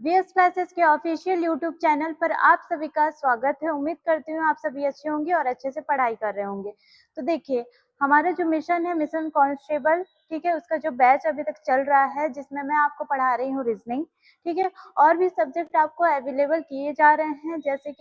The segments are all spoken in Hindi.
वीएस क्लासेस के ऑफिशियल यूट्यूब चैनल पर आप सभी का स्वागत है। उम्मीद करती हूँ आप सभी अच्छे होंगे और अच्छे से पढ़ाई कर रहे होंगे। तो देखिए, हमारा जो मिशन है मिशन कांस्टेबल, ठीक है, उसका जो बैच अभी तक चल रहा है जिसमें मैं आपको पढ़ा रही हूँ रीजनिंग, ठीक है। और भी सब्जेक्ट आपको अवेलेबल किए जा रहे हैं, जैसे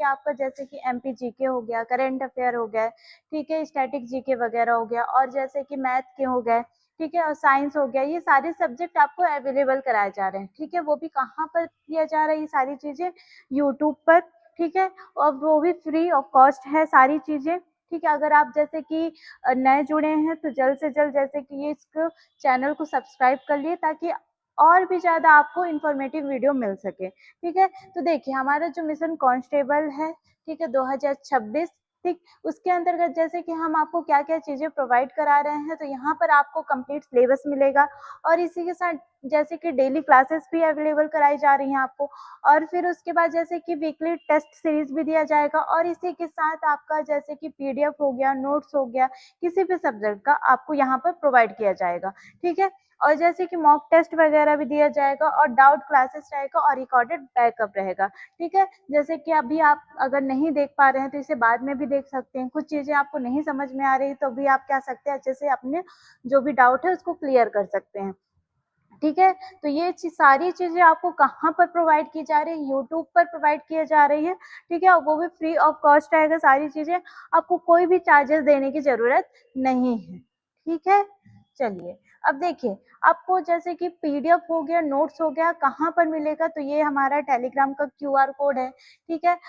कि एमपी जीके हो गया, करंट अफेयर हो गया, ठीक है, स्टैटिक जीके वगैरह हो गया, और जैसे कि मैथ के हो गए, ठीक है, और साइंस हो गया। ये सारे सब्जेक्ट आपको अवेलेबल कराए जा रहे हैं, ठीक है। वो भी कहाँ पर किया जा रहा है ये सारी चीजें? यूट्यूब पर, ठीक है, और वो भी फ्री ऑफ कॉस्ट है सारी चीजें, ठीक है। अगर आप जैसे कि नए जुड़े हैं तो जल्द से जल्द जैसे कि ये इसको चैनल को सब्सक्राइब कर लिए, ताकि और भी ज्यादा आपको इंफॉर्मेटिव वीडियो मिल सके, ठीक है। तो देखिए, हमारा जो मिशन कांस्टेबल है, ठीक है, 2026, ठीक, उसके अंतर्गत जैसे कि हम आपको क्या क्या चीजें प्रोवाइड करा रहे हैं, तो यहाँ पर आपको कंप्लीट सिलेबस मिलेगा, और इसी के साथ जैसे कि डेली क्लासेस भी अवेलेबल कराई जा रही हैं आपको, और फिर उसके बाद जैसे कि वीकली टेस्ट सीरीज भी दिया जाएगा, और इसी के साथ आपका जैसे कि पीडीएफ हो गया, नोट्स हो गया, किसी भी सब्जेक्ट का आपको यहाँ पर प्रोवाइड किया जाएगा, ठीक है। और जैसे कि मॉक टेस्ट वगैरह भी दिया जाएगा, और डाउट क्लासेस रहेगा, और रिकॉर्डेड बैकअप रहेगा, ठीक है। जैसे कि अभी आप अगर नहीं देख पा रहे हैं तो इसे बाद में भी देख सकते हैं। कुछ चीजें आपको नहीं समझ में आ रही तो भी आप क्या सकते हैं, अच्छे से अपने जो भी डाउट है उसको क्लियर कर सकते हैं, ठीक है। तो ये सारी चीजें आपको कहाँ पर प्रोवाइड की जा रही है? यूट्यूब पर प्रोवाइड किया जा रही है, ठीक है, और वो भी फ्री ऑफ कॉस्ट रहेगा। सारी चीजें आपको कोई भी चार्जेस देने की जरूरत नहीं है, ठीक है। चलिए, अब देखिए, आपको जैसे कि पीडीएफ हो गया, नोट्स हो गया, कहाँ पर मिलेगा? तो ये हमारा टेलीग्राम का क्यूआर कोड है, ठीक है।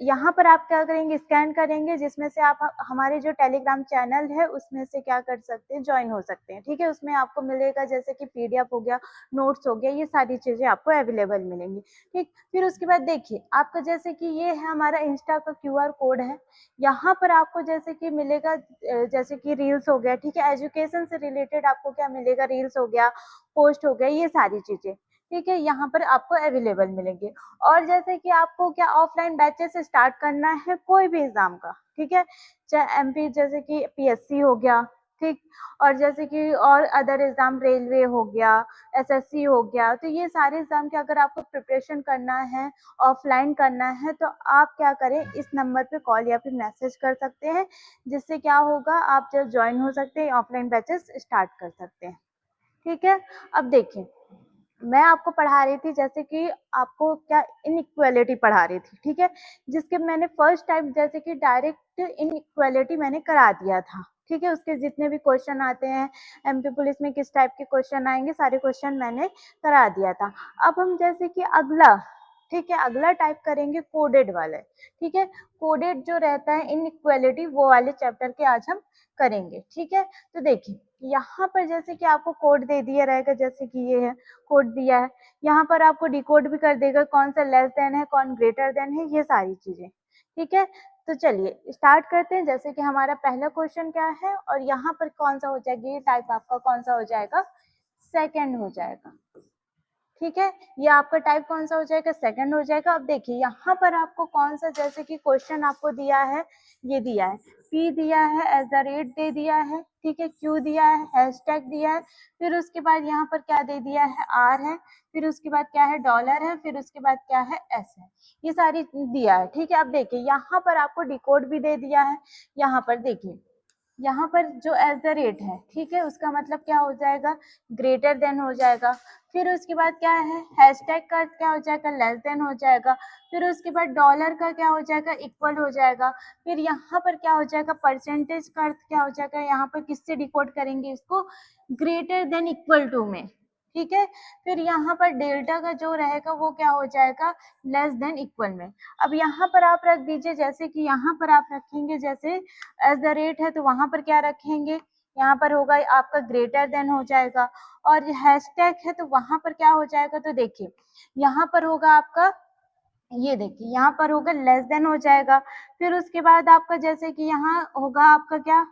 यहाँ पर आप क्या करेंगे, स्कैन करेंगे, जिसमें से आप हमारे जो टेलीग्राम चैनल है उसमें से क्या कर सकते हैं, ज्वाइन हो सकते हैं, ठीक है। उसमें आपको मिलेगा जैसे कि पीडीएफ हो गया, नोट्स हो गया, ये सारी चीजें आपको अवेलेबल मिलेंगी, ठीक। फिर उसके बाद देखिए, आपका जैसे कि ये है हमारा इंस्टा का क्यूआर कोड है। यहाँ पर आपको जैसे कि मिलेगा जैसे कि रील्स हो गया, ठीक है, एजुकेशन से रिलेटेड आपको क्या मिलेगा, रील्स हो गया, पोस्ट हो गया, ये सारी चीजें, ठीक है, यहाँ पर आपको अवेलेबल मिलेंगे। और जैसे कि आपको क्या ऑफलाइन बैचेस स्टार्ट करना है कोई भी एग्जाम का, ठीक है, चाहे एमपी जैसे कि पीएससी हो गया, ठीक, और जैसे कि और अदर एग्जाम, रेलवे हो गया, एसएससी हो गया, तो ये सारे एग्जाम के अगर आपको प्रिपरेशन करना है, ऑफलाइन करना है, तो आप क्या करें, इस नंबर पे कॉल या फिर मैसेज कर सकते हैं, जिससे क्या होगा, आप जब ज्वाइन हो सकते हैं, ऑफलाइन बैचेस स्टार्ट कर सकते हैं, ठीक है। अब देखिए, मैं आपको पढ़ा रही थी जैसे कि आपको क्या इनइक्वालिटी पढ़ा रही थी, ठीक है, जिसके मैंने फर्स्ट टाइम जैसे कि डायरेक्ट इनइक्वालिटी मैंने करा दिया था, ठीक है। उसके जितने भी क्वेश्चन आते हैं, एमपी पुलिस में किस टाइप के क्वेश्चन आएंगे, सारे क्वेश्चन मैंने करा दिया था। अब हम जैसे कि अगला, ठीक है, अगला टाइप करेंगे कोडेड वाले, ठीक है। कोडेड जो रहता है इनइक्वालिटी, वो वाले चैप्टर के आज हम करेंगे, ठीक है। तो देखिए, यहाँ पर जैसे कि आपको कोड दे दिया रहेगा, जैसे कि ये है कोड दिया है, यहाँ पर आपको डिकोड भी कर देगा कौन सा लेस देन है, कौन ग्रेटर देन है, ये सारी चीजें, ठीक है। तो चलिए स्टार्ट करते हैं। जैसे कि हमारा पहला क्वेश्चन क्या है, और यहाँ पर कौन सा हो जाएगा, ये टाइप आपका कौन सा हो जाएगा, सेकंड हो जाएगा, ठीक है। ये आपका टाइप कौन सा हो जाएगा, सेकंड हो जाएगा। अब देखिए, यहाँ पर आपको कौन सा जैसे कि क्वेश्चन आपको दिया है, ये दिया है, पी दिया है, एट द रेट दे दिया है, ठीक है, क्यू दिया है, हैशटैग दिया है, फिर उसके बाद यहाँ पर क्या दे दिया है, आर है, फिर उसके बाद क्या है, डॉलर है, फिर उसके बाद क्या है, एस है, ये सारी दिया है, ठीक है। अब देखिए, यहाँ पर आपको डिकोड भी दे दिया है। यहाँ पर देखिए, यहाँ पर जो एट द रेट है, ठीक है, उसका मतलब क्या हो जाएगा, ग्रेटर देन हो जाएगा। फिर उसके बाद क्या है, हैशटैग का क्या हो जाएगा, लेस देन हो जाएगा। फिर उसके बाद डॉलर का क्या हो जाएगा, इक्वल हो जाएगा। फिर यहाँ पर क्या हो जाएगा, परसेंटेज का अर्थ क्या हो जाएगा, यहाँ पर किससे डिकोड करेंगे इसको, ग्रेटर देन इक्वल टू में, ठीक है। फिर यहाँ पर डेल्टा का जो रहेगा वो क्या हो जाएगा, लेस देन इक्वल में। अब यहाँ पर आप रख दीजिए, जैसे कि यहाँ पर आप रखेंगे जैसे एट द रेट है, तो वहां पर क्या रखेंगे, यहाँ पर होगा आपका ग्रेटर देन हो जाएगा। और हैशटैग है तो वहां पर क्या हो जाएगा, तो देखिए, यहाँ पर होगा आपका, ये देखिए, यहाँ पर होगा लेस देन हो जाएगा। फिर उसके बाद आपका जैसे कि यहाँ होगा आपका क्या,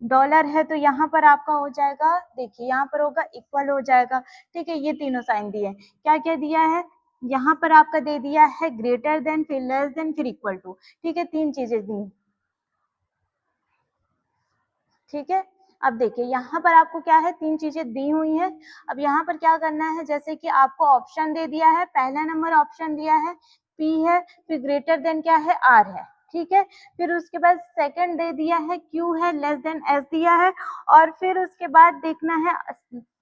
डॉलर है, तो यहाँ पर आपका हो जाएगा, देखिए यहाँ पर होगा इक्वल हो जाएगा, ठीक है। ये तीनों साइन दिए हैं, क्या क्या दिया है, यहाँ पर आपका दे दिया है ग्रेटर देन, फिर लेस देन, फिर इक्वल टू, ठीक है, तीन चीजें दी, ठीक है। अब देखिए यहाँ पर आपको क्या है, 3 चीजें दी हुई हैं। अब यहाँ पर क्या करना है, जैसे कि आपको ऑप्शन दे दिया है, पहला नंबर ऑप्शन दिया है P है, फिर ग्रेटर देन क्या है, R है, ठीक है। फिर उसके बाद सेकंड दे दिया है Q है, लेस देन S दिया है, और फिर उसके बाद देखना है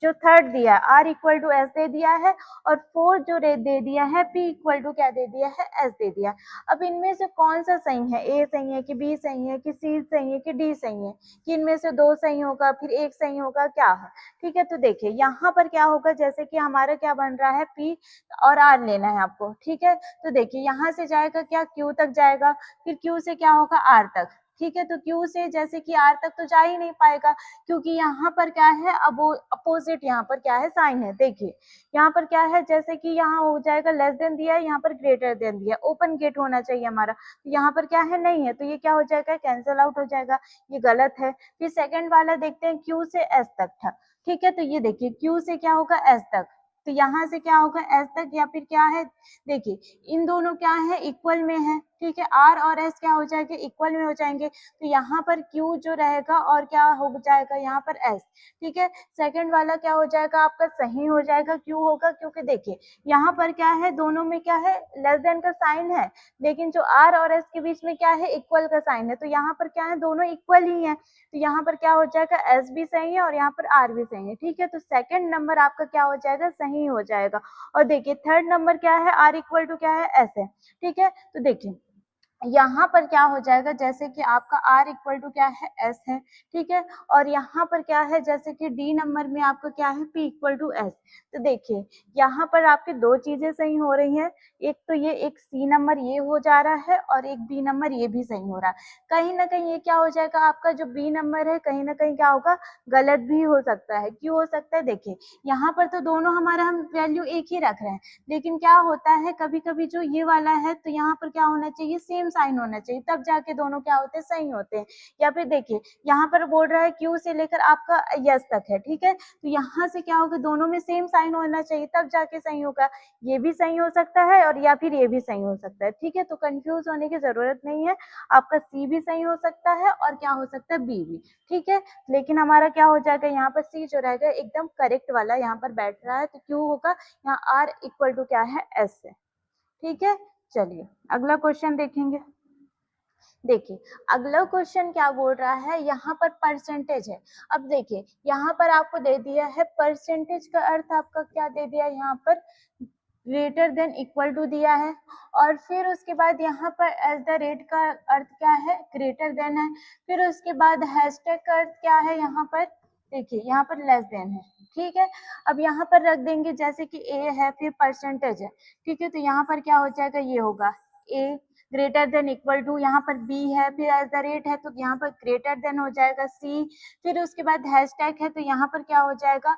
जो थर्ड दिया है R इक्वल टू S दे दिया है, और फोर्थ जो दे दिया है P इक्वल टू क्या दे दिया है, S दे दिया। अब इनमें से कौन सा सही है, A सही है कि B सही है कि C सही है कि D सही है, कि इनमें से 2 सही होगा फिर 1 सही होगा, क्या है, ठीक है। तो देखिए यहाँ पर क्या होगा, जैसे कि हमारा क्या बन रहा है, P और R लेना है आपको, ठीक है। तो देखिए यहाँ से जाएगा क्या, Q तक जाएगा, फिर Q से क्या होगा, R तक, ठीक है। तो Q से जैसे कि R तक तो जा ही नहीं पाएगा, क्योंकि यहाँ पर क्या है, अब अपोजिट यहाँ पर क्या है, साइन है। देखिए यहाँ पर क्या है, जैसे कि यहाँ हो जाएगा लेस देन दिया है, यहाँ पर ग्रेटर देन दिया है, ओपन गेट होना चाहिए हमारा, तो यहाँ पर क्या है, नहीं है, तो ये क्या हो जाएगा, कैंसिल आउट हो जाएगा, ये गलत है। फिर सेकंड वाला देखते हैं, Q से S तक था, ठीक है। तो ये देखिए Q से क्या होगा, S तक, तो यहाँ से क्या होगा, S तक, या फिर क्या है, देखिए इन दोनों क्या है, इक्वल में है, ठीक है। R और S क्या हो जाएंगे, इक्वल में हो जाएंगे, तो यहाँ पर Q जो रहेगा और क्या हो जाएगा, यहाँ पर S, ठीक है। सेकंड वाला क्या हो जाएगा आपका, सही हो जाएगा, क्यों होगा, क्योंकि देखिए यहाँ पर क्या है, दोनों में क्या है, लेस देन का साइन है, लेकिन जो R और S के बीच में क्या है, इक्वल का साइन है, तो यहाँ पर क्या है, दोनों इक्वल ही है, तो यहाँ पर क्या हो जाएगा, S भी सही है और यहाँ पर R भी सही है, ठीक है। तो सेकंड नंबर आपका क्या हो जाएगा, सही हो जाएगा। और देखिए थर्ड नंबर क्या है, R इक्वल टू क्या है, S है, ठीक है। तो देखिए यहाँ पर क्या हो जाएगा, जैसे कि आपका R इक्वल टू क्या है, S है, ठीक है। और यहाँ पर क्या है, जैसे कि D नंबर में आपका क्या है, P इक्वल टू S। तो देखिए यहाँ पर आपकी 2 चीजें सही हो रही हैं, एक तो ये एक C नंबर ये हो जा रहा है और एक B नंबर ये भी सही हो रहा है। कहीं ना कहीं ये क्या हो जाएगा, आपका जो B नंबर है कहीं ना कहीं क्या होगा, गलत भी हो सकता है। क्यों हो सकता है, देखिए यहाँ पर तो दोनों हमारा हम वैल्यू एक ही रख रहे हैं, लेकिन क्या होता है, कभी कभी जो ये वाला है तो यहाँ पर क्या होना चाहिए, सेम साइन होना चाहिए, तब जाके दोनों क्या होते हैं, सही होते हैं। या फिर देखिए यहाँ पर बोल रहा है Q से लेकर आपका यस तक है, ठीक है। तो यहाँ से क्या होगा, दोनों में सेम साइन होना चाहिए, तब जाके सही होगा। ये भी सही हो सकता है और या फिर ये भी सही हो सकता है, ठीक है। तो कंफ्यूज होने की जरूरत नहीं है, आपका C भी सही हो सकता है और क्या हो सकता है, B भी, ठीक है। लेकिन हमारा क्या हो जाएगा, यहाँ पर C जो रहेगा एकदम करेक्ट वाला यहाँ पर बैठ रहा है, तो क्यों होगा, यहाँ R इक्वल टू क्या है, S है, ठीक है। चलिए अगला क्वेश्चन देखेंगे। देखिए अगला क्वेश्चन क्या बोल रहा है, यहाँ पर परसेंटेज है। अब देखिए यहाँ पर आपको दे दिया है परसेंटेज का अर्थ आपका क्या दे दिया, यहाँ पर ग्रेटर देन इक्वल टू दिया है, और फिर उसके बाद यहाँ पर एज द रेट का अर्थ क्या है, ग्रेटर देन है। फिर उसके बाद हैशटैग का अर्थ क्या है, यहाँ पर देखिए यहाँ पर लेस देन है, ठीक है। अब यहाँ पर रख देंगे, जैसे कि ए है फिर परसेंटेज है, ठीक है। तो यहाँ पर क्या हो जाएगा, ये होगा ए ग्रेटर देन इक्वल टू, यहाँ पर बी है फिर एज द रेट है, तो यहाँ पर ग्रेटर देन हो जाएगा सी। फिर उसके बाद हैशटैग है, तो यहाँ पर क्या हो जाएगा,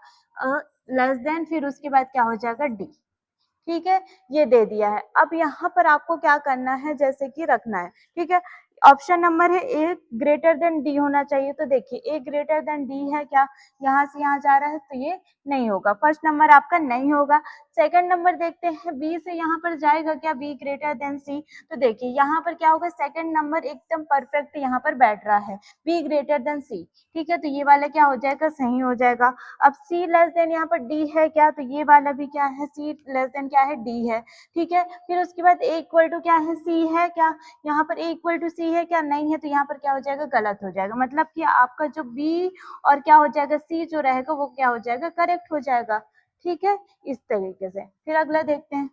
लेस देन, फिर उसके बाद क्या हो जाएगा, डी, ठीक है। ये दे दिया है। अब यहाँ पर आपको क्या करना है, जैसे कि रखना है, ठीक है। ऑप्शन नंबर है ए ग्रेटर देन डी होना चाहिए, तो देखिए ए ग्रेटर देन डी है क्या, यहाँ से यहाँ जा रहा है, तो ये नहीं होगा, फर्स्ट नंबर आपका नहीं होगा। सेकंड नंबर देखते हैं, बी से यहाँ पर जाएगा क्या, बी ग्रेटर देन सी, तो देखिए यहाँ पर क्या होगा, सेकंड नंबर एकदम परफेक्ट यहाँ पर बैठ रहा है, बी ग्रेटर देन सी, ठीक है। तो ये वाला क्या हो जाएगा, सही हो जाएगा। अब C लेस देन यहाँ पर D है क्या, तो ये वाला भी क्या है, C लेस देन क्या है, D है, ठीक है। फिर उसके बाद A इक्वल टू क्या है, C है क्या, यहाँ पर A इक्वल टू C है क्या, नहीं है, तो यहाँ पर क्या हो जाएगा, गलत हो जाएगा। मतलब कि आपका जो B और क्या हो जाएगा, C जो रहेगा वो क्या हो जाएगा, करेक्ट हो जाएगा, ठीक है। इस तरीके से फिर अगला देखते हैं।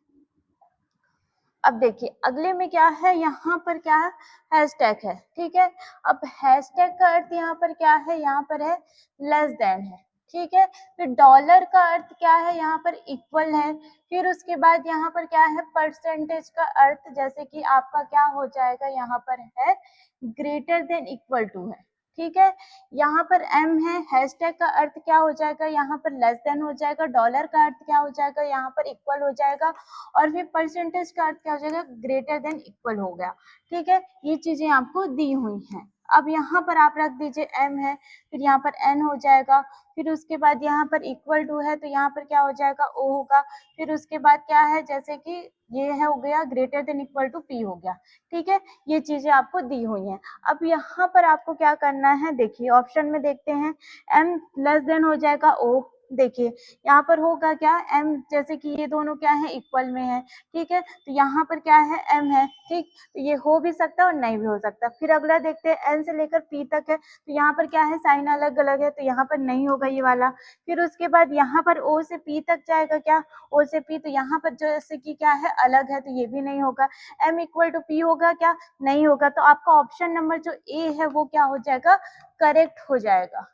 अब देखिए अगले में क्या है, यहाँ पर क्या है, हैशटैग है, ठीक है। अब हैशटैग का अर्थ यहाँ पर क्या है, यहाँ पर है लेस देन है, ठीक है। फिर डॉलर का अर्थ क्या है, यहाँ पर इक्वल है। फिर उसके बाद यहाँ पर क्या है, परसेंटेज का अर्थ जैसे कि आपका क्या हो जाएगा, यहाँ पर है ग्रेटर देन इक्वल टू है, ठीक है। यहाँ पर M है, हैशटैग का अर्थ क्या हो जाएगा, यहाँ पर लेस देन हो जाएगा। डॉलर का अर्थ क्या हो जाएगा, यहाँ पर इक्वल हो जाएगा। और फिर परसेंटेज का अर्थ क्या हो जाएगा, ग्रेटर देन इक्वल हो गया, ठीक है। ये चीजें आपको दी हुई हैं। अब यहाँ पर आप रख दीजिए m है, फिर यहाँ पर n हो जाएगा, फिर उसके बाद यहाँ पर इक्वल टू है तो यहाँ पर क्या हो जाएगा o होगा, फिर उसके बाद क्या है जैसे कि ये है हो गया greater than equal to p हो गया, ठीक है। ये चीजें आपको दी हुई हैं। अब यहाँ पर आपको क्या करना है, देखिए ऑप्शन में देखते हैं, m लेस देन हो जाएगा o, देखिए यहाँ पर होगा क्या m, जैसे कि ये दोनों क्या है इक्वल में है, ठीक है, तो यहाँ पर क्या है m है, ठीक, तो ये हो भी सकता है और नहीं भी हो सकता। फिर अगला देखते हैं n से लेकर p तक है, तो यहाँ पर क्या है साइन अलग अलग है, तो यहाँ पर नहीं होगा ये वाला। फिर उसके बाद यहाँ पर o से p तक जाएगा, क्या o से p, तो यहाँ पर जैसे कि क्या है अलग है, तो ये भी नहीं होगा। m इक्वल टू p होगा क्या, नहीं होगा, तो आपका ऑप्शन नंबर जो a है वो क्या हो जाएगा, करेक्ट हो जाएगा,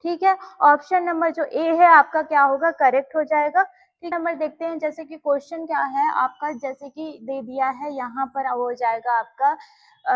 ठीक है। ऑप्शन नंबर जो ए है आपका क्या होगा, करेक्ट हो जाएगा, ठीक। नंबर देखते हैं, जैसे कि क्वेश्चन क्या है आपका, जैसे कि दे दिया है यहाँ पर हो जाएगा आपका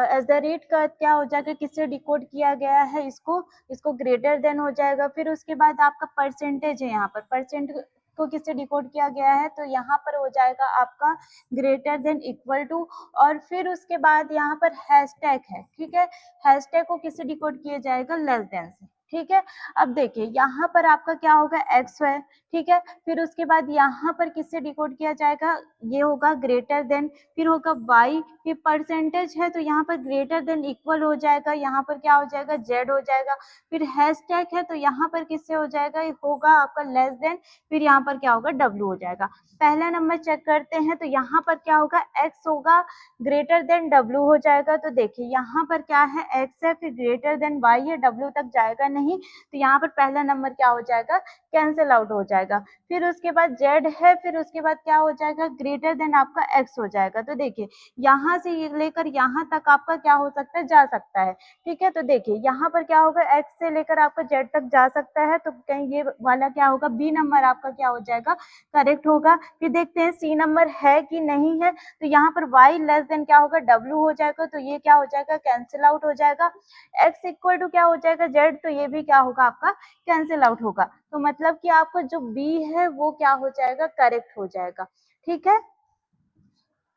एज द रेट का क्या हो जाएगा, किससे डिकोड किया गया है, इसको ग्रेटर देन हो जाएगा। फिर उसके बाद आपका परसेंटेज है, यहाँ पर परसेंट को किससे डिकोड किया गया है, तो यहाँ पर हो जाएगा आपका ग्रेटर देन इक्वल टू, और फिर उसके बाद यहाँ पर हैशटैग है, ठीक है, हैशटैग को किससे डिकोड किया जाएगा, लेस देन से, ठीक है। अब देखिए यहाँ पर आपका क्या होगा, एक्स है, ठीक है, फिर उसके बाद यहाँ पर किससे डिकोड किया जाएगा, ये होगा ग्रेटर देन, फिर होगा वाई, फिर परसेंटेज है तो यहाँ पर ग्रेटर देन इक्वल हो जाएगा, यहाँ पर क्या हो जाएगा, जेड हो जाएगा, फिर हैशटैग है तो यहाँ पर किससे हो जाएगा, होगा आपका लेस देन, फिर यहाँ पर क्या होगा, डब्ल्यू हो जाएगा। पहला नंबर चेक करते हैं, तो यहाँ पर क्या होगा, एक्स होगा ग्रेटर देन डब्ल्यू हो जाएगा, तो देखिए यहाँ पर क्या है, एक्स है, फिर ग्रेटर देन वाई है, डब्ल्यू तक जाएगा नहीं, तो यहाँ पर पहला नंबर क्या हो जाएगा, कैंसिल आउट हो जाएगा। फिर उसके बाद जेड है, फिर उसके बाद क्या हो जाएगा, ग्रेटर देन आपका एक्स हो जाएगा, तो देखिए यहाँ से लेकर यहाँ तक आपका क्या हो सकता है, जा सकता है, ठीक है। तो देखिए यहाँ पर क्या होगा, एक्स से लेकर आपका जेड तक जा सकता है, तो कहीं ये वाला क्या होगा, बी नंबर आपका क्या हो जाएगा, करेक्ट होगा। फिर देखते हैं सी नंबर है कि नहीं है, तो यहाँ पर y लेस देन क्या होगा, w हो जाएगा, तो ये क्या हो जाएगा, कैंसिल आउट हो जाएगा। x इक्वल टू क्या हो जाएगा, z, तो ये भी क्या होगा आपका कैंसिल आउट होगा, तो मतलब कि आपका जो b है वो क्या हो जाएगा, करेक्ट हो जाएगा, ठीक है।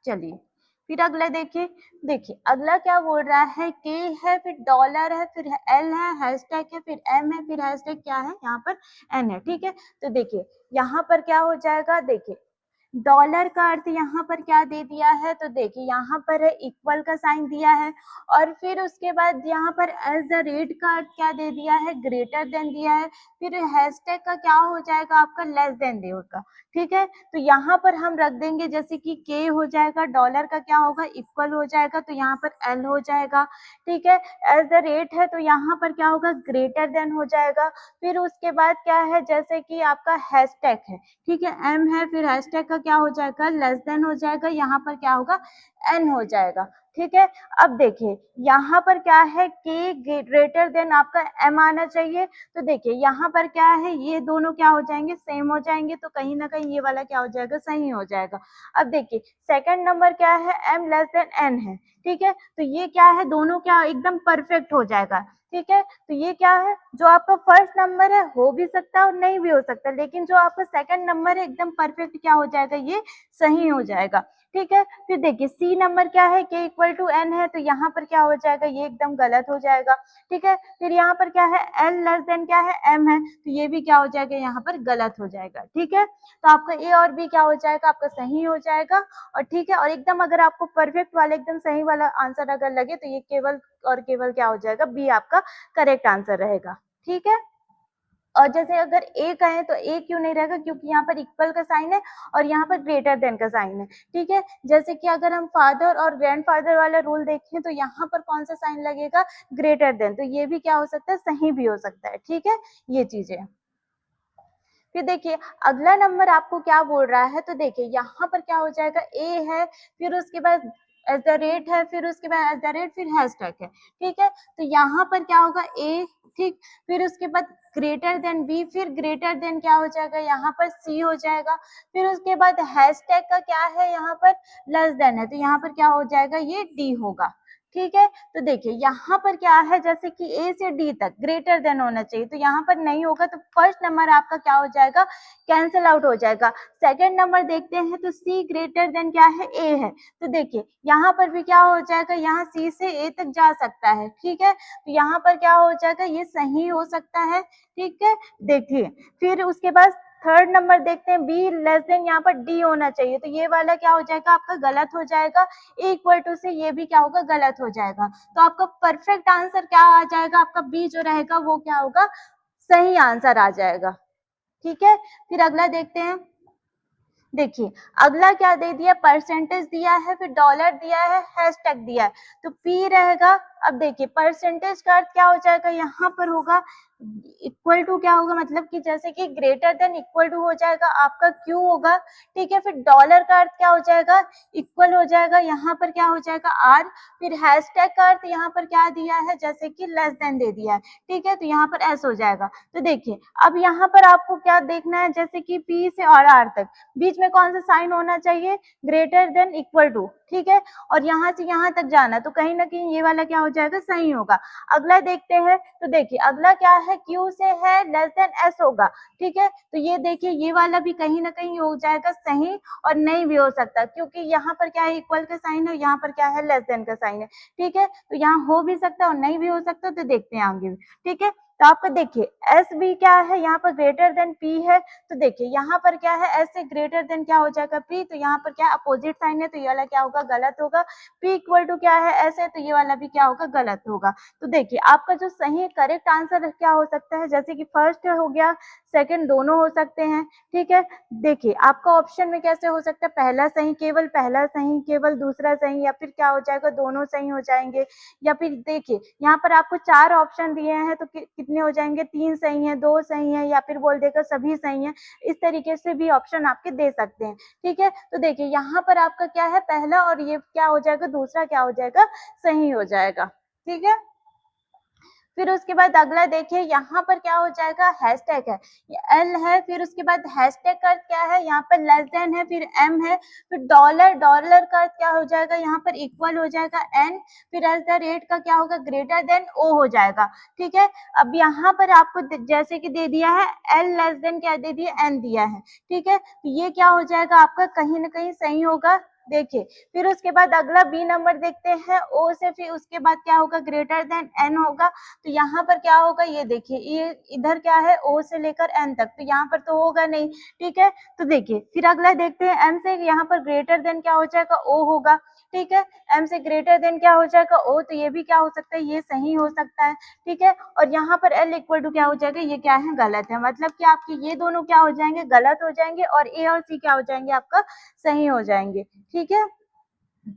चलिए फिर अगला देखिए, देखिए अगला क्या बोल रहा है, के है, फिर डॉलर है, फिर एल है, हैशटैग है, फिर एम है, फिर हैशटैग क्या है, यहाँ पर एन है, ठीक है। तो देखिए यहाँ पर क्या हो जाएगा, देखिए डॉलर का अर्थ यहाँ पर क्या दे दिया है, तो देखिए यहाँ पर है इक्वल का साइन दिया है, और फिर उसके बाद यहाँ पर एज द रेट का अर्थ क्या दे दिया है, ग्रेटर देन दिया है, फिर हैशटैग का क्या हो जाएगा आपका, लेस देन देगा, ठीक है। तो यहाँ पर हम रख देंगे जैसे कि के हो जाएगा, डॉलर का क्या होगा, इक्वल हो जाएगा, तो यहाँ पर एल हो जाएगा, ठीक है। एज द रेट है तो यहाँ पर क्या होगा, ग्रेटर देन हो जाएगा, फिर उसके बाद क्या है, जैसे कि आपका हैशटैग है, ठीक है, एम है, फिर हैशटैग का क्या हो जाएगा, लेस देन हो जाएगा, यहाँ पर क्या होगा, एन हो जाएगा, ठीक है। अब देखिए यहाँ पर क्या है, के ग्रेटर देन आपका एम आना चाहिए, तो देखिए यहाँ पर क्या है, ये दोनों क्या हो जाएंगे, सेम हो जाएंगे, तो कहीं ना कहीं ये वाला क्या हो जाएगा, सही हो जाएगा। अब देखिए सेकंड नंबर क्या है, एम लेस देन एन है, ठीक है, तो ये क्या है, दोनों क्या एकदम परफेक्ट हो जाएगा, ठीक है। तो ये क्या है, जो आपका फर्स्ट नंबर है हो भी सकता है और नहीं भी हो सकता, लेकिन जो आपका सेकंड नंबर है एकदम परफेक्ट क्या हो जाएगा, ये सही हो जाएगा, ठीक है। फिर देखिए सी नंबर क्या है, के इक्वल टू एन है, तो यहाँ पर क्या हो जाएगा, ये एकदम गलत हो जाएगा, ठीक है। फिर यहाँ पर क्या है, एल लेस देन क्या है, एम है, तो ये भी क्या हो जाएगा, यहाँ पर गलत हो जाएगा, ठीक है। तो आपका ए और बी क्या हो जाएगा, आपका सही हो जाएगा, और ठीक है। और एकदम अगर आपको परफेक्ट वाला एकदम सही वाला आंसर अगर लगे तो ये केवल और केवल क्या हो जाएगा, बी आपका करेक्ट आंसर रहेगा, ठीक है। और जैसे अगर ए कहें तो ए क्यों नहीं रहेगा, क्योंकि यहाँ पर इक्वल का साइन है और यहाँ पर ग्रेटर देन का साइन है, ठीक है। जैसे कि अगर हम फादर और ग्रैंडफादर वाला रूल देखें तो यहाँ पर कौन सा साइन लगेगा, ग्रेटर देन, तो ये भी क्या हो सकता है, सही भी हो सकता है, ठीक है, ये चीजें। फिर देखिए अगला नंबर आपको क्या बोल रहा है, तो देखिए यहाँ पर क्या हो जाएगा, ए है, फिर उसके बाद एट द रेट है, फिर उसके बाद एट द रेट, फिर हैशटैग है, ठीक है। तो यहाँ पर क्या होगा, ए, ठीक, फिर उसके बाद ग्रेटर देन बी, फिर ग्रेटर देन क्या हो जाएगा, यहाँ पर सी हो जाएगा, फिर उसके बाद हैशटैग का क्या है, यहाँ पर लेस देन है, तो यहाँ पर क्या हो जाएगा, ये डी होगा, ठीक है। तो देखिए यहाँ पर क्या है, जैसे कि ए से डी तक ग्रेटर देन होना चाहिए, तो यहाँ पर नहीं होगा, तो फर्स्ट नंबर आपका क्या हो जाएगा, कैंसिल आउट हो जाएगा। सेकंड नंबर देखते हैं, तो सी ग्रेटर देन क्या है, ए है, तो देखिए यहाँ पर भी क्या हो जाएगा, यहाँ सी से ए तक जा सकता है, ठीक है, तो यहाँ पर क्या हो जाएगा, ये सही हो सकता है, ठीक है। देखिए फिर उसके बाद थर्ड नंबर देखते हैं, बी लेस देन यहाँ पर डी होना चाहिए, तो ये वाला क्या हो जाएगा आपका गलत हो जाएगा, इक्वल टू से ये भी क्या होगा, गलत हो जाएगा। तो आपका परफेक्ट आंसर क्या आ जाएगा, आपका बी जो रहेगा वो क्या होगा, सही आंसर आ जाएगा, ठीक है। फिर अगला देखते हैं, देखिए अगला क्या दे दिया, परसेंटेज दिया है, फिर डॉलर दिया है, हैशटैग दिया है, तो पी रहेगा। अब देखिए परसेंटेज का अर्थ क्या हो जाएगा, यहाँ पर होगा इक्वल टू, क्या होगा मतलब कि जैसे कि ग्रेटर देन इक्वल टू हो जाएगा आपका क्यू होगा, ठीक है। फिर डॉलर का अर्थ क्या हो जाएगा, इक्वल हो जाएगा, यहाँ पर क्या हो जाएगा आर। फिर हैशटैग का अर्थ यहाँ पर क्या दिया है, जैसे कि लेस देन दे दिया है, ठीक है, तो यहाँ पर एस हो जाएगा। तो देखिए अब यहाँ पर आपको क्या देखना है, जैसे कि पी से और आर तक बीच में कौन सा साइन होना चाहिए, ग्रेटर देन इक्वल टू, ठीक है, और यहाँ से यहाँ तक जाना, तो कहीं ना कहीं ये वाला क्या हो जाएगा, सही होगा। अगला देखते हैं, तो देखिए अगला क्या है, क्यू से है लेस देन एस होगा, ठीक है, तो ये देखिए ये वाला भी कहीं ना कहीं हो जाएगा सही, और नहीं भी हो सकता, क्योंकि यहाँ पर क्या है, इक्वल का साइन है, यहाँ पर क्या है, लेस देन का साइन है, ठीक है, तो यहाँ हो भी सकता है और नहीं भी हो सकता, तो देखते हैं आगे भी, ठीक है। तो आपका देखिए एस भी क्या है, यहाँ पर ग्रेटर देन पी है, तो देखिए यहाँ पर क्या है, एस से ग्रेटर देन क्या हो जाएगा, पी, तो यहाँ पर क्या अपोजिट साइन है, तो ये वाला क्या होगा, गलत होगा। पी इक्वल टू क्या है, एस है, तो ये वाला भी क्या होगा, गलत होगा। तो देखिए आपका जो सही करेक्ट आंसर क्या हो सकता है, जैसे कि फर्स्ट हो गया, सेकंड दोनों हो सकते हैं, ठीक है। देखिए आपका ऑप्शन में कैसे हो सकता है, पहला सही, केवल पहला सही, केवल दूसरा सही, या फिर क्या हो जाएगा, दोनों सही हो जाएंगे, या फिर देखिए यहाँ पर आपको 4 ऑप्शन दिए हैं, तो कितने हो जाएंगे, 3 सही है, 2 सही है, या फिर बोल देगा सभी सही है, इस तरीके से भी ऑप्शन आपके दे सकते हैं, ठीक है। तो देखिए यहाँ पर आपका क्या है, पहला और ये क्या हो जाएगा, दूसरा क्या हो जाएगा, सही हो जाएगा, ठीक है। फिर उसके बाद अगला देखिए, यहाँ पर क्या हो जाएगा, हैशटैग है, ये एल है, फिर उसके बाद हैशटैग का अर्थ क्या है, यहाँ पर लेस देन है, फिर एम है, फिर डॉलर, डॉलर का अर्थ क्या हो जाएगा, यहाँ पर इक्वल हो जाएगा एन, फिर एट द रेट का क्या होगा, ग्रेटर देन ओ हो जाएगा, ठीक है। अब यहाँ पर आपको जैसे कि दे दिया है एल लेस देन क्या दे दिया, एन दिया है, ठीक है, तो ये क्या हो जाएगा आपका, कहीं ना कहीं सही होगा। देखिए फिर उसके बाद अगला बी नंबर देखते हैं, ओ से फिर उसके बाद क्या होगा, ग्रेटर देन एन होगा, तो यहाँ पर क्या होगा, ये देखिए ये इधर क्या है, ओ से लेकर एन तक, तो यहाँ पर तो होगा नहीं, ठीक है। तो देखिए फिर अगला देखते हैं, एम से यहाँ पर ग्रेटर देन क्या हो जाएगा, ओ होगा, ठीक है, एम से ग्रेटर देन क्या हो जाएगा, ओ, तो ये भी क्या हो सकता है, ये सही हो सकता है, ठीक है। और यहाँ पर एल इक्वल टू क्या हो जाएगा, ये क्या है, गलत है, मतलब कि आपके ये दोनों क्या हो जाएंगे, गलत हो जाएंगे, और ए और सी क्या हो जाएंगे, आपका सही हो जाएंगे, ठीक है।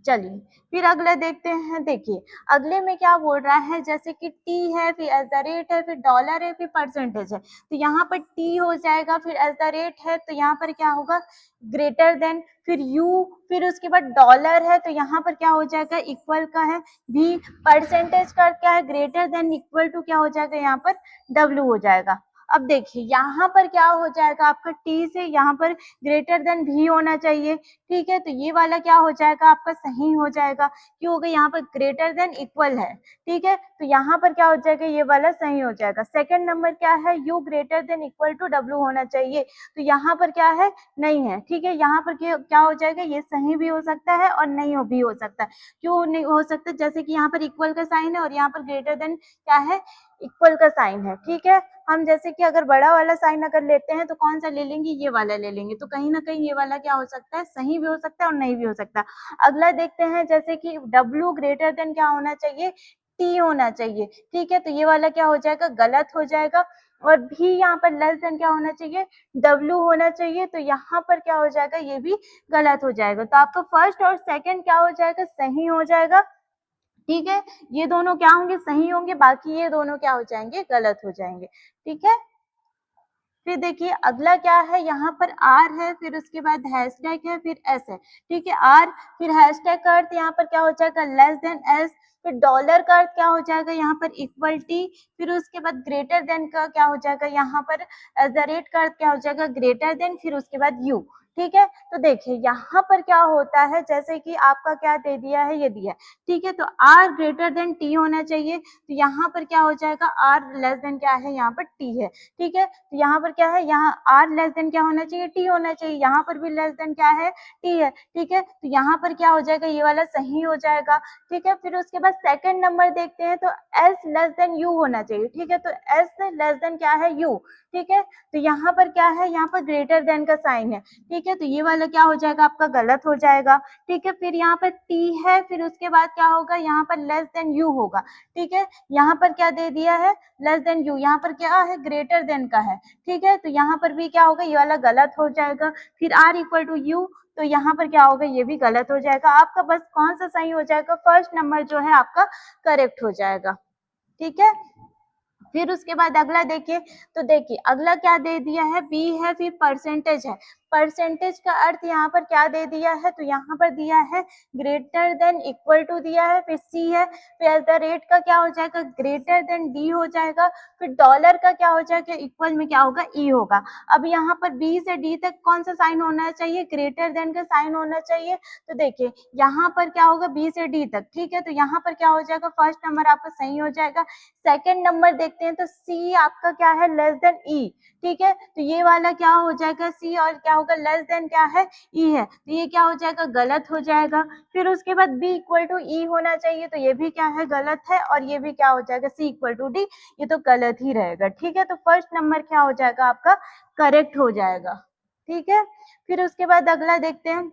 चलिए फिर अगला देखते हैं, देखिए अगले में क्या बोल रहा है, जैसे कि टी है, फिर एट द रेट है, फिर डॉलर है, फिर परसेंटेज है, तो यहाँ पर टी हो जाएगा, फिर एट द रेट है, तो यहाँ पर क्या होगा, ग्रेटर देन, फिर यू, फिर उसके बाद डॉलर है, तो यहाँ पर क्या हो जाएगा, इक्वल का है, भी परसेंटेज का क्या है, ग्रेटर देन इक्वल टू क्या हो जाएगा, यहाँ पर डब्ल्यू हो जाएगा। अब देखिए यहाँ पर क्या हो जाएगा, आपका टी से यहाँ पर ग्रेटर देन भी होना चाहिए, ठीक है, तो ये वाला क्या हो जाएगा, आपका सही हो जाएगा, क्यों होगा, यहाँ पर ग्रेटर देन इक्वल है, ठीक है, तो यहाँ पर क्या हो जाएगा, ये वाला सही हो जाएगा। सेकंड नंबर क्या है, U greater than equal to W होना चाहिए, तो यहाँ पर क्या है, नहीं है, ठीक है, यहाँ पर क्या हो जाएगा, ये सही भी हो सकता है और नहीं भी हो सकता है, क्यों नहीं हो सकता, जैसे कि यहाँ पर इक्वल का साइन है और यहाँ पर ग्रेटर देन क्या है, इक्वल का साइन है, ठीक है। हम जैसे कि अगर बड़ा वाला साइन अगर लेते हैं तो कौन सा ले लेंगे, ये वाला ले लेंगे, तो कहीं ना कहीं ये वाला क्या हो सकता है, सही भी हो सकता है और नहीं भी हो सकता। अगला देखते हैं, जैसे कि W ग्रेटर देन क्या होना चाहिए, T होना चाहिए, ठीक है, तो ये वाला क्या हो जाएगा, गलत हो जाएगा। और भी यहाँ पर लेस देन क्या होना चाहिए, W होना चाहिए, तो यहाँ पर क्या हो जाएगा, ये भी गलत हो जाएगा। तो आपका फर्स्ट और सेकंड क्या हो जाएगा, सही हो जाएगा, ठीक है, ये दोनों क्या होंगे, सही होंगे, बाकी ये दोनों क्या हो जाएंगे, गलत हो जाएंगे, ठीक है। फिर देखिए अगला क्या है, यहाँ पर आर है, फिर उसके बाद हैशटैग है, फिर एस है, ठीक है, आर, फिर हैशटैग का अर्थ यहाँ पर क्या हो जाएगा, लेस देन एस, फिर डॉलर का अर्थ क्या हो जाएगा, यहाँ पर इक्वल टी, फिर उसके बाद ग्रेटर देन का क्या हो जाएगा, यहाँ पर एट द रेट का अर्थ क्या हो जाएगा, ग्रेटर देन, फिर उसके बाद यू, ठीक है। तो देखिए यहाँ पर क्या होता है, जैसे कि आपका क्या दे दिया है, ये दिया है, ठीक है। तो r ग्रेटर देन t होना चाहिए, तो यहाँ पर क्या हो जाएगा, r लेस देन क्या है, यहाँ पर t है, ठीक है। तो यहाँ पर क्या है, यहाँ r लेस देन क्या होना चाहिए, t होना चाहिए, यहाँ पर भी लेस देन क्या है, t है, ठीक है। तो यहाँ पर क्या हो जाएगा, ये वाला सही हो जाएगा, ठीक है। फिर उसके बाद सेकंड नंबर देखते हैं, तो s लेस देन u होना चाहिए, ठीक है। तो s लेस देन क्या है, u, ठीक है। तो यहाँ पर क्या है, यहाँ पर ग्रेटर देन का साइन है, ठीक है। तो ये वाला क्या हो जाएगा, आपका गलत हो जाएगा, ठीक है। फिर यहाँ पर t है, फिर उसके बाद क्या होगा, यहाँ पर लेस देन u होगा, ठीक है। यहाँ पर क्या दे दिया है, लेस देन u, यहाँ पर क्या है, ग्रेटर देन का है, ठीक है। तो यहाँ पर भी क्या होगा, ये वाला गलत हो जाएगा। फिर r इक्वल टू u, तो यहाँ पर क्या होगा, ये भी गलत हो जाएगा। आपका बस कौन सा सही हो जाएगा, फर्स्ट नंबर जो है आपका करेक्ट हो जाएगा, ठीक है। फिर उसके बाद अगला देखिए, तो देखिए अगला क्या दे दिया है, b है, फिर परसेंटेज है। परसेंटेज का अर्थ यहाँ पर क्या दे दिया है, तो यहाँ पर दिया है ग्रेटर देन इक्वल टू दिया है, फिर c है, फिर एट द रेट का क्या हो जाएगा, ग्रेटर देन d हो जाएगा, फिर डॉलर का क्या हो जाएगा, इक्वल में क्या होगा, e होगा। अब यहाँ पर b से d तक कौन सा साइन होना चाहिए, ग्रेटर देन का साइन होना चाहिए। तो देखिए यहाँ पर क्या होगा, b से d तक, ठीक है। तो यहाँ पर क्या हो जाएगा, फर्स्ट नंबर आपका सही हो जाएगा। सेकेंड नंबर देखते हैं, तो C आपका क्या है, लेस देन E, ठीक है। तो ये वाला क्या हो जाएगा, C, और क्या होगा, लेस देन क्या है, E है, तो ये क्या हो जाएगा, गलत हो जाएगा। फिर उसके बाद B इक्वल टू E होना चाहिए, तो ये भी क्या है, गलत है, और ये भी क्या हो जाएगा, C इक्वल टू D, ये तो गलत ही रहेगा, ठीक है। तो फर्स्ट नंबर क्या हो जाएगा, आपका करेक्ट हो जाएगा, ठीक है। फिर उसके बाद अगला देखते हैं,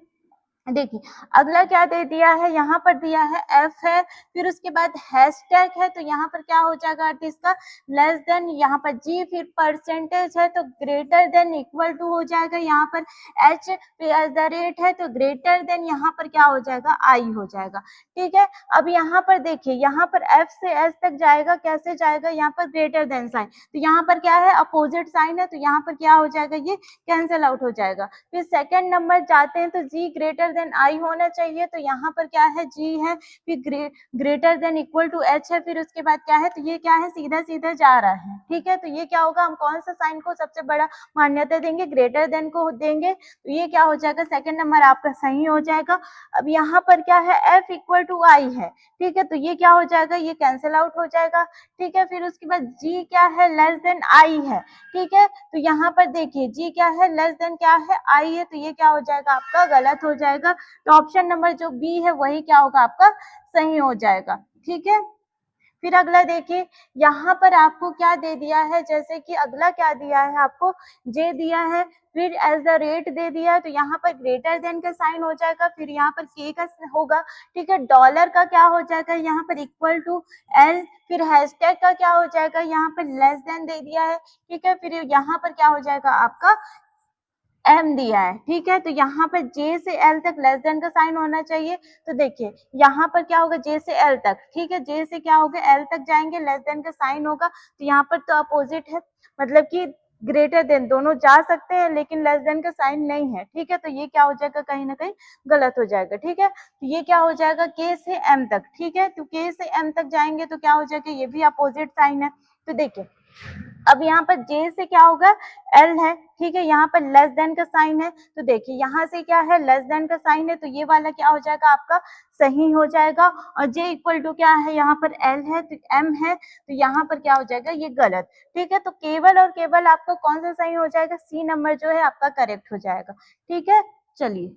देखिए अगला क्या दे दिया है, यहाँ पर दिया है f है, फिर उसके बाद हैशटैग है, तो यहाँ पर क्या हो जाएगा अर्थ इसका, लेस देन, यहाँ पर g, फिर परसेंटेज है तो ग्रेटर देन इक्वल टू हो जाएगा, यहाँ पर h, फिर एट द रेट है तो ग्रेटर देन, यहाँ पर क्या हो जाएगा, i हो जाएगा, ठीक है। अब यहाँ पर देखिए, यहाँ पर f से s तक जाएगा, कैसे जाएगा, यहाँ पर ग्रेटर देन साइन, तो यहाँ पर क्या है, अपोजिट साइन है, तो यहाँ पर क्या हो जाएगा, ये कैंसिल आउट हो जाएगा। फिर सेकंड नंबर जाते हैं, तो g ग्रेटर देन i होना चाहिए, तो यहाँ पर क्या है, g है, फिर greater than equal to h है, फिर उसके बाद क्या है, तो ये क्या है, सीधा सीधा जा रहा है, ठीक है। तो ये क्या होगा, हम कौन सा साइन को सबसे बड़ा मान्यता देंगे, ग्रेटर देन को देंगे, तो ये क्या हो जाएगा, सेकंड नंबर आपका सही हो जाएगा। अब यहाँ पर क्या है, f इक्वल टू i है, ठीक है। तो ये क्या हो जाएगा, ये कैंसिल आउट हो जाएगा, ठीक है। फिर उसके बाद g क्या है, लेस देन i है, ठीक है। तो यहाँ पर देखिए g क्या है, लेस देन क्या है, i है, तो ये क्या हो जाएगा, आपका गलत हो जाएगा। तो ऑप्शन नंबर जो बी है वही क्या होगा, आपका सही हो जाएगा, ठीक है। फिर अगला देखिए, यहाँ पर आपको क्या दे दिया है, जैसे कि अगला क्या दिया है आपको, जे दिया है, फिर एज द रेट दे दिया है, तो यहाँ पर ग्रेटर देन का साइन हो जाएगा, फिर यहाँ पर के का होगा, ठीक है। डॉलर का क्या हो जाएगा, यहाँ पर इक्वल टू एल, फिर हैशटैग का क्या हो जाएगा, यहाँ पर लेस देन दे दिया है, ठीक है। फिर यहाँ पर क्या हो जाएगा, आपका एम दिया है, ठीक है। तो यहाँ पर जे से एल तक लेस देन का साइन होना चाहिए, तो देखिए यहाँ पर क्या होगा, जे से एल तक, ठीक है। जे से क्या होगा, एल तक जाएंगे, लेस देन का साइन होगा, तो यहाँ पर तो अपोजिट है, मतलब कि ग्रेटर देन, दोनों जा सकते हैं लेकिन लेस देन का साइन नहीं है, ठीक है। तो ये क्या हो जाएगा, कहीं ना कहीं गलत हो जाएगा, ठीक है। तो ये क्या हो जाएगा, के से एम तक, ठीक है। तो के से एम तक जाएंगे तो क्या हो जाएगा, ये भी अपोजिट साइन है। तो देखिए अब यहाँ पर जे से क्या होगा, एल है, ठीक है। यहाँ पर लेस देन का साइन है, तो देखिए यहाँ से क्या है, लेस देन का साइन है, तो ये वाला क्या हो जाएगा, आपका सही हो जाएगा। और जे इक्वल टू क्या है, यहाँ पर एल है, तो एम है, तो यहाँ पर क्या हो जाएगा, ये गलत, ठीक है। तो केवल और केवल आपका कौन सा सही हो जाएगा, सी नंबर जो है आपका करेक्ट हो जाएगा, ठीक है। चलिए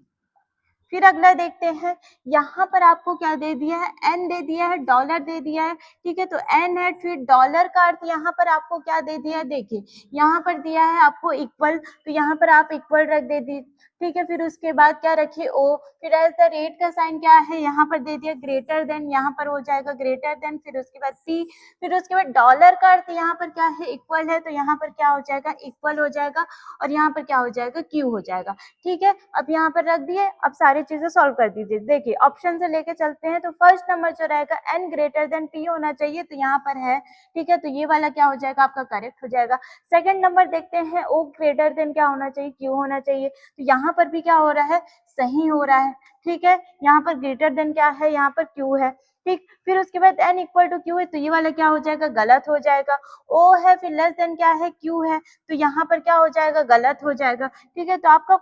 फिर अगला देखते हैं, यहाँ पर आपको क्या दे दिया है, एन दे दिया है, डॉलर दे दिया है, ठीक है। तो एन है, फिर डॉलर का अर्थ यहाँ पर आपको क्या दे दिया है, देखिए यहाँ पर दिया है आपको इक्वल, तो यहाँ पर आप इक्वल रख दे दी, ठीक है। फिर उसके बाद क्या रखिए, ओ, फिर एज द रेट का साइन क्या है, यहाँ पर दे दिया ग्रेटर देन, यहाँ पर हो जाएगा ग्रेटर देन, फिर उसके बाद सी, फिर उसके बाद डॉलर का अर्थ यहाँ पर क्या है, इक्वल है, तो यहाँ पर क्या हो जाएगा, इक्वल हो जाएगा, और यहाँ पर क्या हो जाएगा, क्यू हो जाएगा, ठीक है। अब यहाँ पर रख दिए, अब सारी चीजें सॉल्व कर दीजिए। देखिए ऑप्शन से लेके चलते हैं, तो फर्स्ट नंबर जो रहेगा एन ग्रेटर देन पी होना चाहिए, तो यहाँ पर है, ठीक है। तो ये वाला क्या हो जाएगा, आपका करेक्ट हो जाएगा। सेकंड नंबर देखते हैं, ओ ग्रेटर देन क्या होना चाहिए, क्यू होना चाहिए, तो यहाँ पर भी क्या हो रहा है, सही हो रहा है, ठीक है। यहाँ पर ग्रेटर देन क्या है, यहाँ पर क्यू है, ठीक। फिर उसके बाद n इक्वल टू क्यू है, तो ये वाला क्या हो जाएगा, गलत हो जाएगा। ओ है, फिर लेस देन क्या है, क्यू है, तो यहाँ पर क्या हो जाएगा, गलत हो जाएगा, ठीक है। तो आपका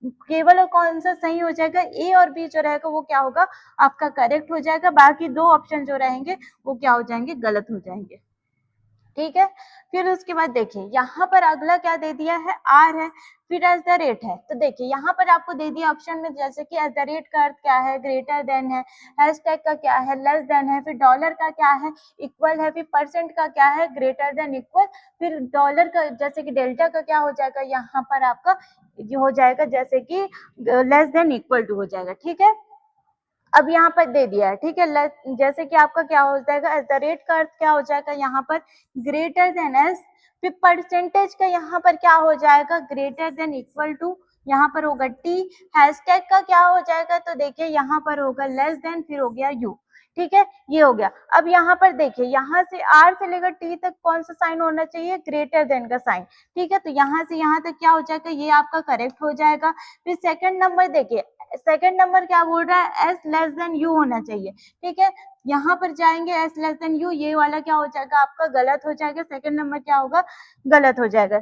केवल और कौन सा सही हो जाएगा, ए और बी जो रहेगा वो क्या होगा आपका करेक्ट हो जाएगा, बाकी दो ऑप्शन जो रहेंगे वो क्या हो जाएंगे, गलत हो जाएंगे। ठीक है, फिर उसके बाद देखिए यहाँ पर अगला क्या दे दिया है, आर है, फिर एज द रेट है। तो देखिए यहाँ पर आपको दे दिया ऑप्शन में, जैसे कि एज द रेट का अर्थ क्या है, ग्रेटर देन है, हैशटैग का क्या है, लेस देन है, फिर डॉलर का क्या है, इक्वल है, फिर परसेंट का क्या है, ग्रेटर देन इक्वल, फिर डॉलर का जैसे कि डेल्टा का क्या हो जाएगा, यहाँ पर आपका ये हो जाएगा जैसे कि लेस देन इक्वल टू हो जाएगा। ठीक है, अब यहाँ पर दे दिया है, ठीक है, जैसे कि आपका क्या हो जाएगा, एट द रेट का अर्थ क्या हो जाएगा यहाँ पर, ग्रेटर देन एस, फिर परसेंटेज का यहाँ पर क्या हो जाएगा, ग्रेटर देन इक्वल टू, यहाँ पर होगा टी, हैशटैग का क्या हो जाएगा, तो देखिए यहाँ पर होगा लेस देन, फिर हो गया यू। ठीक है, ये हो गया। अब यहाँ पर देखिए, यहाँ से आर से लेकर टी तक कौन सा साइन होना चाहिए, ग्रेटर देन का साइन। ठीक है, तो यहाँ से यहाँ तक क्या हो जाएगा, ये आपका करेक्ट हो जाएगा। फिर सेकंड नंबर देखिए, सेकंड नंबर क्या बोल रहा है, एस लेस देन यू होना चाहिए। ठीक है, यहाँ पर जाएंगे एस लेस देन यू, ये वाला क्या हो जाएगा आपका गलत हो जाएगा, सेकंड नंबर क्या होगा, गलत हो जाएगा।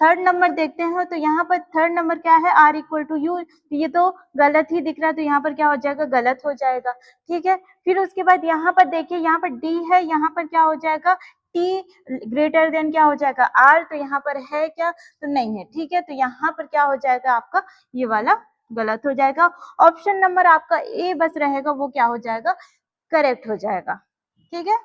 थर्ड नंबर देखते हैं, तो यहाँ पर थर्ड नंबर क्या है, आर इक्वल टू यू, ये तो गलत ही दिख रहा है, तो यहाँ पर क्या हो जाएगा, गलत हो जाएगा। ठीक है, फिर उसके बाद यहाँ पर देखिए, यहाँ पर डी है, यहाँ पर क्या हो जाएगा, टी ग्रेटर देन क्या हो जाएगा, आर, तो यहाँ पर है क्या, तो नहीं है। ठीक है, तो यहाँ पर क्या हो जाएगा आपका, ये वाला गलत हो जाएगा। ऑप्शन नंबर आपका ए बस रहेगा, वो क्या हो जाएगा, करेक्ट हो जाएगा। ठीक है,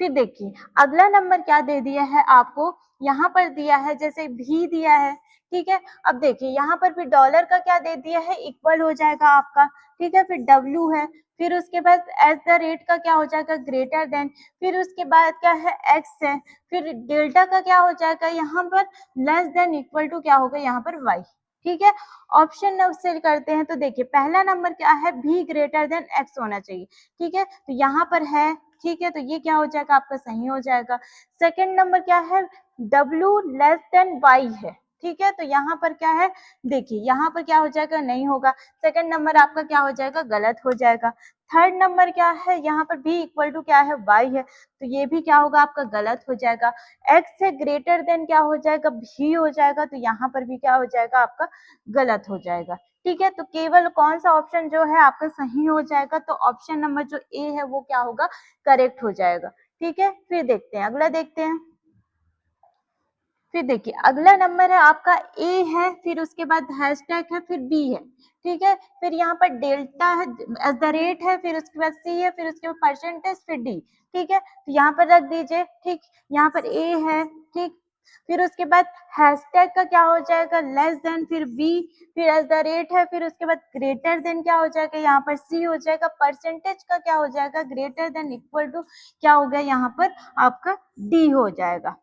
फिर देखिए अगला नंबर क्या दे दिया है आपको, यहाँ पर दिया है जैसे भी दिया है। ठीक है, अब देखिए यहाँ पर फिर डॉलर का क्या दे दिया है, इक्वल हो जाएगा आपका। ठीक है, फिर डब्ल्यू है, फिर उसके बाद एट द रेट का क्या हो जाएगा, ग्रेटर देन, फिर उसके बाद क्या है, एक्स है, फिर डेल्टा का क्या हो जाएगा यहाँ पर, लेस देन इक्वल टू क्या होगा यहाँ पर वाई। ठीक है, ऑप्शन से करते हैं, तो देखिए पहला नंबर क्या है, भी ग्रेटर देन एक्स होना चाहिए। ठीक है, तो यहाँ पर है। ठीक है, तो ये क्या हो जाएगा आपका सही हो जाएगा। सेकंड नंबर क्या है, W लेस देन Y है। ठीक है, तो यहाँ पर क्या है, देखिए यहाँ पर क्या हो जाएगा, नहीं होगा, सेकंड नंबर आपका क्या हो जाएगा, गलत हो जाएगा। थर्ड नंबर क्या है, यहाँ पर भी इक्वल टू क्या है, Y है, तो ये भी क्या होगा आपका गलत हो जाएगा। X से ग्रेटर देन क्या हो जाएगा, भी हो जाएगा, तो यहाँ पर भी क्या हो जाएगा आपका गलत हो जाएगा। ठीक है, तो केवल कौन सा ऑप्शन जो है आपका सही हो जाएगा, तो ऑप्शन नंबर जो ए है वो क्या होगा, करेक्ट हो जाएगा। ठीक है, फिर देखते हैं अगला, देखते हैं। फिर देखिए अगला नंबर है आपका ए है, फिर उसके बाद हैशटैग है, फिर बी है। ठीक है, फिर यहाँ पर डेल्टा है, एट द रेट है, फिर उसके बाद सी है, फिर उसके बाद परसेंटेज, फिर डी। ठीक है, तो यहाँ पर रख दीजिए। ठीक, यहाँ पर ए है। ठीक, फिर उसके बाद हैशटैग का क्या हो जाएगा, लेस देन, फिर बी, फिर एट द रेट है, फिर उसके बाद ग्रेटर देन क्या हो जाएगा, यहाँ पर सी हो जाएगा, परसेंटेज का क्या हो जाएगा, ग्रेटर देन इक्वल टू क्या हो गया यहाँ पर आपका डी हो जाएगा।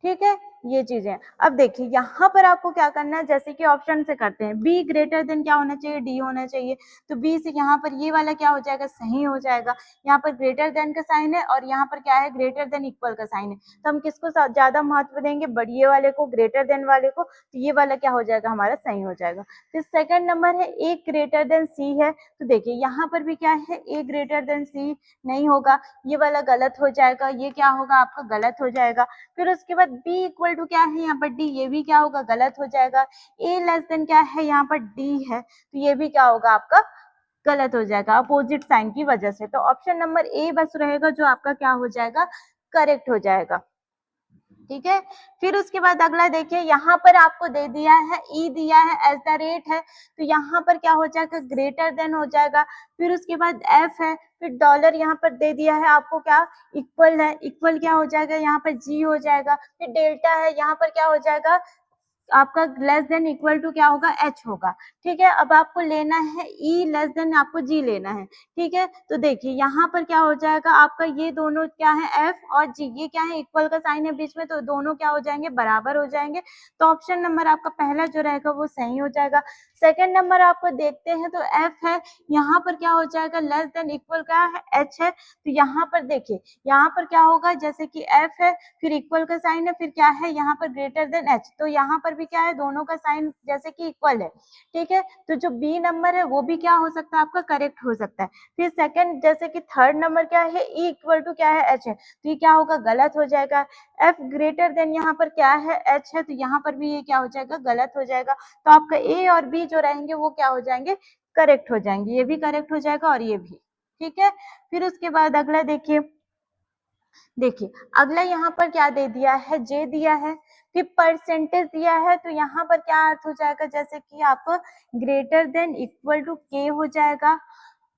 ठीक है, ये चीजें। अब देखिए यहाँ पर आपको क्या करना है, जैसे कि ऑप्शन से करते हैं, बी ग्रेटर देन क्या होना चाहिए, डी होना चाहिए, तो बी से यहाँ पर ये वाला क्या हो जाएगा, सही हो जाएगा। यहाँ पर ग्रेटर देन का साइन है और यहाँ पर क्या है, ग्रेटर देन इक्वल का साइन है, तो हम किसको ज्यादा महत्व देंगे, बड़िए वाले को, ग्रेटर देन वाले को, तो ये वाला क्या हो जाएगा हमारा सही हो जाएगा। फिर सेकंड नंबर है ए ग्रेटर देन सी है, तो देखिए यहाँ पर भी क्या है, ए ग्रेटर देन सी नहीं होगा, ये वाला गलत हो जाएगा, ये क्या होगा आपका गलत हो जाएगा। फिर उसके बाद B इक्वल टू क्या है यहाँ पर D, ये भी क्या होगा, गलत हो जाएगा। A लेस देन क्या है, यहाँ पर D है, तो ये भी क्या होगा आपका गलत हो जाएगा, अपोजिट साइन की वजह से। तो ऑप्शन नंबर ए बस रहेगा जो आपका क्या हो जाएगा, करेक्ट हो जाएगा। ठीक है, फिर उसके बाद अगला देखिए, यहाँ पर आपको दे दिया है, ई दिया है, एट द रेट है, तो यहाँ पर क्या हो जाएगा, ग्रेटर देन हो जाएगा। फिर उसके बाद एफ है, फिर डॉलर यहाँ पर दे दिया है आपको क्या, इक्वल है, इक्वल क्या हो जाएगा, यहाँ पर जी हो जाएगा। फिर डेल्टा है, यहाँ पर क्या हो जाएगा आपका लेस देन इक्वल टू क्या होगा, एच होगा। ठीक है, अब आपको लेना है ई लेस देन, आपको जी लेना है। ठीक है, तो देखिए यहाँ पर क्या हो जाएगा आपका, ये दोनों क्या है, एफ और जी, ये क्या है, इक्वल का साइन है बीच में, तो दोनों क्या हो जाएंगे, बराबर हो जाएंगे। तो ऑप्शन नंबर आपका पहला जो रहेगा वो सही हो जाएगा। सेकंड नंबर आपको देखते हैं, तो एफ है, यहाँ पर क्या हो जाएगा, लेस देन इक्वल क्या है, एच है, तो यहाँ पर देखिए, यहाँ पर क्या होगा, जैसे कि एफ है, फिर इक्वल का साइन है, फिर क्या है यहाँ पर ग्रेटर देन एच, तो यहाँ पर भी क्या है, दोनों का साइन जैसे कि इक्वल है, ठीक है, तो जो बी नंबर है वो भी क्या हो सकता है, आपका करेक्ट हो सकता है। फिर सेकंड जैसे कि थर्ड नंबर क्या है, ई इक्वल टू क्या है, एच है, तो ये क्या होगा, गलत हो जाएगा। एफ ग्रेटर देन यहाँ पर क्या है, एच है, तो यहाँ पर भी ये क्या हो जाएगा, गलत हो जाएगा। तो आपका ए और बी जो रहेंगे वो क्या हो जाएंगे, करेक्ट हो जाएंगे, ये भी करेक्ट हो जाएगा और ये भी, ठीक है। फिर उसके बाद अगला देखिए, अगला यहाँ पर क्या दे दिया है, जे दिया है, फिर परसेंटेज दिया है, तो यहाँ पर क्या अर्थ हो जाएगा, जैसे कि आपको ग्रेटर देन इक्वल टू के हो जाएगा।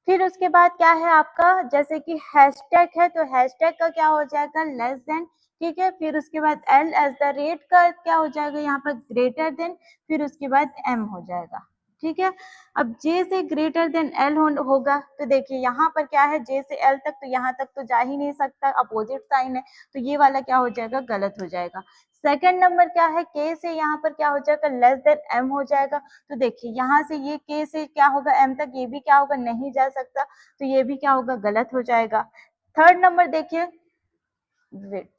फिर उसके बाद क्या है आपका, जैसे कि हैशटैग है, तो हैशटैग का क्या हो जाएगा, लेस देन, ठीक है। फिर उसके बाद एल एज द रेट का क्या हो जाएगा, यहाँ पर ग्रेटर देन, फिर उसके बाद एम हो जाएगा, ठीक है। अब जे से ग्रेटर देन एल होगा, तो देखिए यहाँ पर क्या है, जे से एल तक, तो यहाँ तक तो जा ही नहीं सकता, अपोजिट साइन है, तो ये वाला क्या हो जाएगा, गलत हो जाएगा। सेकंड नंबर क्या है, के से यहाँ पर क्या हो जाएगा, लेस देन एम हो जाएगा, तो देखिए यहाँ से ये के से क्या होगा, एम तक, ये भी क्या होगा, नहीं जा सकता, तो ये भी क्या होगा, गलत हो जाएगा। थर्ड नंबर देखिए, वेट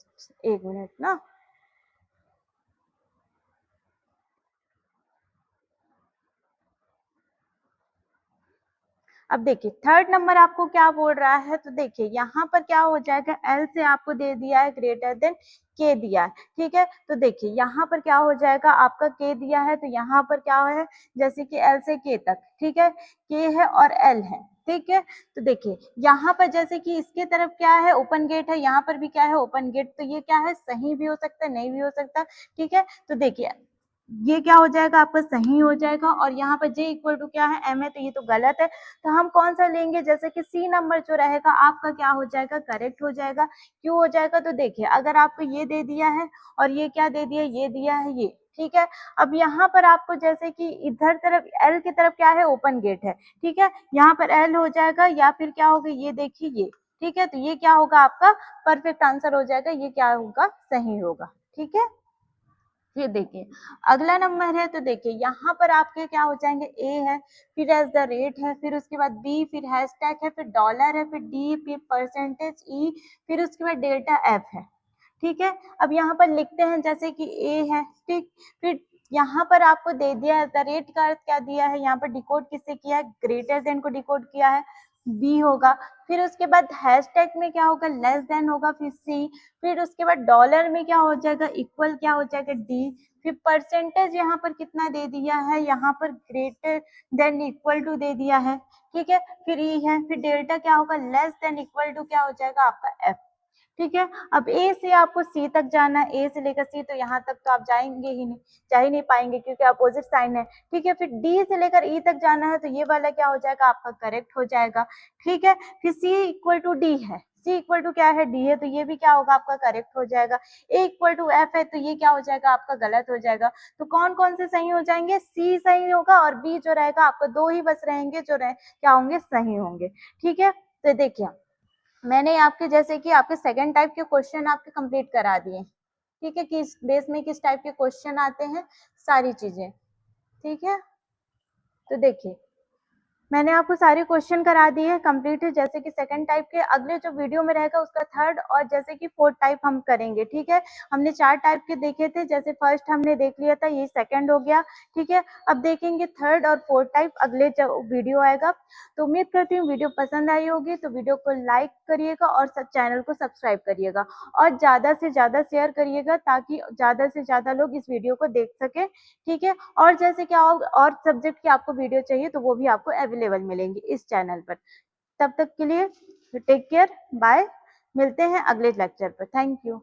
एक मिनट ना, अब देखिए थर्ड नंबर आपको क्या बोल रहा है, तो देखिए यहाँ पर क्या हो जाएगा, एल से आपको दे दिया है ग्रेटर देन के दिया है, ठीक है, तो देखिए यहाँ पर क्या हो जाएगा, आपका के दिया है, तो यहाँ पर क्या है, जैसे कि एल से के तक, ठीक है, के है और एल है, ठीक है। तो देखिए यहाँ पर जैसे कि इसके तरफ क्या है, ओपन गेट है, यहाँ पर भी क्या है, ओपन गेट, तो ये क्या है, सही भी हो सकता है, नहीं भी हो सकता, ठीक है। तो देखिए ये क्या हो जाएगा, आपका सही हो जाएगा, और यहाँ पर जे इक्वल टू क्या है, एम है, तो ये तो गलत है, तो हम कौन सा लेंगे, जैसे कि सी नंबर जो रहेगा आपका क्या हो जाएगा, करेक्ट हो जाएगा। क्यों हो जाएगा, तो देखिए अगर आपको ये दे दिया है और ये क्या दे दिया, ये दिया है ये, ठीक है। अब यहाँ पर आपको जैसे कि इधर तरफ एल की तरफ क्या है, ओपन गेट है, ठीक है, यहाँ पर एल हो जाएगा, या फिर क्या होगा, ये देखिए ये, ठीक है, तो ये क्या होगा, आपका परफेक्ट आंसर हो जाएगा, ये क्या होगा, सही होगा, ठीक है। ये देखिए अगला नंबर है, तो देखिए यहाँ पर आपके क्या हो जाएंगे, ए है, फिर एज द रेट है, फिर उसके बाद बी, फिर हैशटैग है, फिर डॉलर है, फिर डी, फिर परसेंटेज ई, फिर उसके बाद डेल्टा एफ है, ठीक है। अब यहाँ पर लिखते हैं जैसे कि ए है, ठीक, फिर यहाँ पर आपको दे दिया है द रेट का अर्थ क्या दिया है, यहाँ पर डिकोड किससे किया है, ग्रेटर देन को डिकोड किया है, बी होगा। फिर उसके बाद हैशटैग में क्या होगा, लेस देन होगा, फिर सी, फिर उसके बाद डॉलर में क्या हो जाएगा, इक्वल क्या हो जाएगा, डी, फिर परसेंटेज यहाँ पर कितना दे दिया है, यहाँ पर ग्रेटर देन इक्वल टू दे दिया है, ठीक है, फिर ई है, फिर डेल्टा क्या होगा, लेस देन इक्वल टू क्या हो जाएगा, आपका एफ, ठीक है। अब ए से आपको सी तक जाना है, ए से लेकर सी, तो यहाँ तक तो आप जाएंगे ही नहीं, जा ही नहीं पाएंगे क्योंकि अपोजिट साइन है, ठीक है। फिर डी से लेकर ई तक जाना है, तो ये वाला क्या हो जाएगा, आपका करेक्ट हो जाएगा, ठीक है। फिर सी इक्वल टू डी है, सी इक्वल टू क्या है, डी है, तो ये भी क्या होगा, आपका करेक्ट हो जाएगा। ए इक्वल टू एफ है, तो ये क्या हो जाएगा, आपका गलत हो जाएगा। तो कौन कौन से सही हो जाएंगे, सी सही होगा और बी जो रहेगा, आपको दो ही बस रहेंगे जो क्या होंगे, सही होंगे, ठीक है। तो देखिए मैंने आपके जैसे कि आपके सेकंड टाइप के क्वेश्चन आपके कंप्लीट करा दिए, ठीक है, किस बेस में किस टाइप के क्वेश्चन आते हैं, सारी चीजें, ठीक है। तो देखिए मैंने आपको सारे क्वेश्चन करा दिए हैं कंप्लीट, जैसे कि सेकंड टाइप के अगले जो वीडियो में रहेगा उसका थर्ड और जैसे कि फोर्थ टाइप हम करेंगे, ठीक है। हमने 4 टाइप के देखे थे, जैसे फर्स्ट हमने देख लिया था, ये सेकंड हो गया, ठीक है। अब देखेंगे थर्ड और फोर्थ टाइप अगले जो वीडियो आएगा। तो उम्मीद करती हूँ वीडियो पसंद आई होगी, तो वीडियो को लाइक करिएगा और चैनल को सब्सक्राइब करिएगा और ज़्यादा से ज़्यादा शेयर करिएगा ताकि ज़्यादा से ज़्यादा लोग इस वीडियो को देख सकें, ठीक है। और जैसे कि और सब्जेक्ट की आपको वीडियो चाहिए तो वो भी आपको अवेलेबल मिलेंगी इस चैनल पर। तब तक के लिए टेक केयर, बाय, मिलते हैं अगले लेक्चर पर। Thank you.